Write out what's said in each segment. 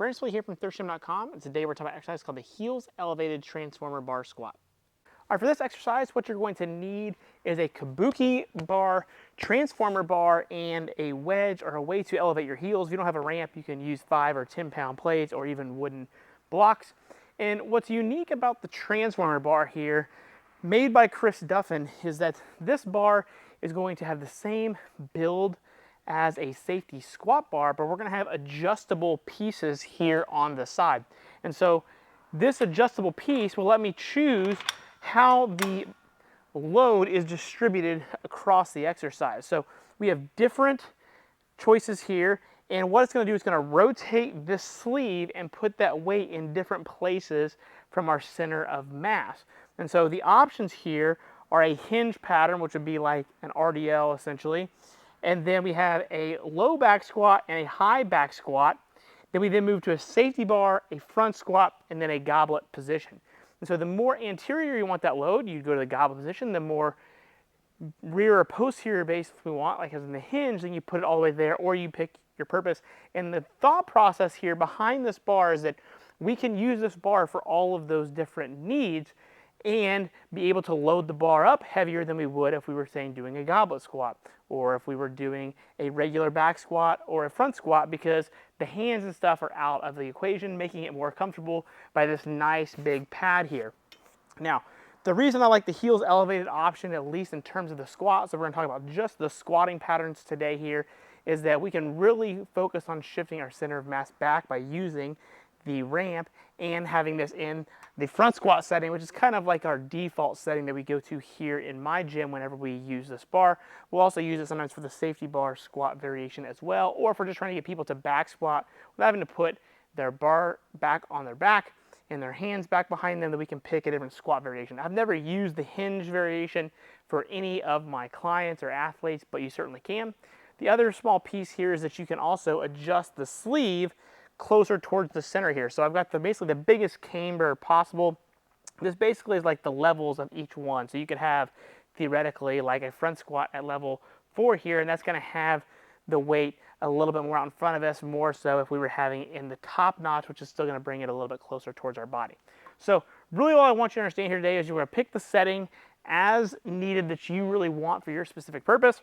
principally here from thirstgym.com, and today we're talking about an exercise called the heels elevated transformer bar squat. All right, for this exercise, what you're going to need is a kabuki bar, transformer bar, and a wedge or a way to elevate your heels. If you don't have a ramp, you can use 5 or 10 pound plates or even wooden blocks. And what's unique about the transformer bar here, made by Chris Duffin, is that this bar is going to have the same build as a safety squat bar, but we're going to have adjustable pieces here on the side. And so this adjustable piece will let me choose how the load is distributed across the exercise. So we have different choices here, and what it's going to do is going to rotate this sleeve and put that weight in different places from our center of mass. And so the options here are a hinge pattern, which would be like an RDL essentially. And then we have a low back squat and a high back squat. Then we move to a safety bar, a front squat, and then a goblet position. And so the more anterior you want that load, you go to the goblet position. The more rear or posterior base we want, like as in the hinge, then you put it all the way there, or you pick your purpose. And the thought process here behind this bar is that we can use this bar for all of those different needs and be able to load the bar up heavier than we would if we were, saying, doing a goblet squat, or if we were doing a regular back squat or a front squat, because the hands and stuff are out of the equation, making it more comfortable by this nice big pad here. Now, the reason I like the heels elevated option, at least in terms of the squat, so we're going to talk about just the squatting patterns today here, is that we can really focus on shifting our center of mass back by using the ramp and having this in the front squat setting, which is kind of like our default setting that we go to here in my gym whenever we use this bar. We'll also use it sometimes for the safety bar squat variation as well, or if we're just trying to get people to back squat without having to put their bar back on their back and their hands back behind them, that we can pick a different squat variation. I've never used the hinge variation for any of my clients or athletes, but you certainly can. The other small piece here is that you can also adjust the sleeve closer towards the center here. So I've got basically the biggest camber possible. This basically is like the levels of each one. So you could have theoretically like a front squat at level 4 here, and that's going to have the weight a little bit more out in front of us, more so if we were having it in the top notch, which is still going to bring it a little bit closer towards our body. So really all I want you to understand here today is you're going to pick the setting as needed that you really want for your specific purpose.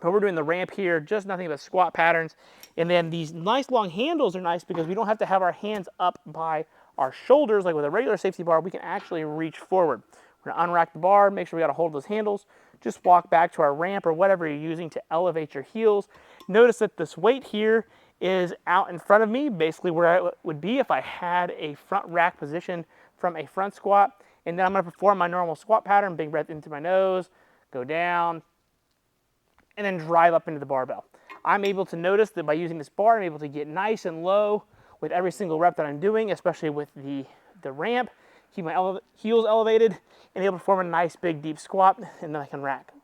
But we're doing the ramp here, just nothing but squat patterns. And then these nice long handles are nice because we don't have to have our hands up by our shoulders like with a regular safety bar. We can actually reach forward. We're going to unrack the bar, make sure we got to hold those handles. Just walk back to our ramp or whatever you're using to elevate your heels. Notice that this weight here is out in front of me, basically where I would be if I had a front rack position from a front squat. And then I'm going to perform my normal squat pattern, big breath into my nose, go down, and then drive up into the barbell. I'm able to notice that by using this bar, I'm able to get nice and low with every single rep that I'm doing, especially with the ramp, keep my heels elevated, and able to form a nice big deep squat, and then I can rack.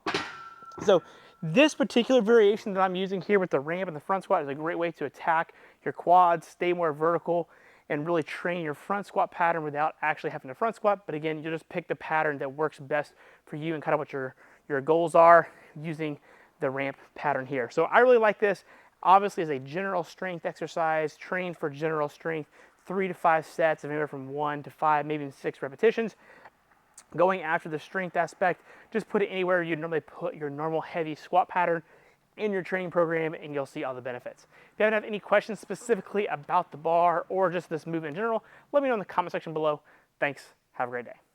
So this particular variation that I'm using here with the ramp and the front squat is a great way to attack your quads, stay more vertical, and really train your front squat pattern without actually having to front squat. But again, you just pick the pattern that works best for you and kind of what your goals are using the ramp pattern here. So I really like this. Obviously, as a general strength exercise, trained for general strength, 3 to 5 sets of anywhere from 1 to 5, maybe even 6 repetitions. Going after the strength aspect, just put it anywhere you'd normally put your normal heavy squat pattern in your training program, and you'll see all the benefits. If you have any questions specifically about the bar or just this movement in general, let me know in the comment section below. Thanks. Have a great day.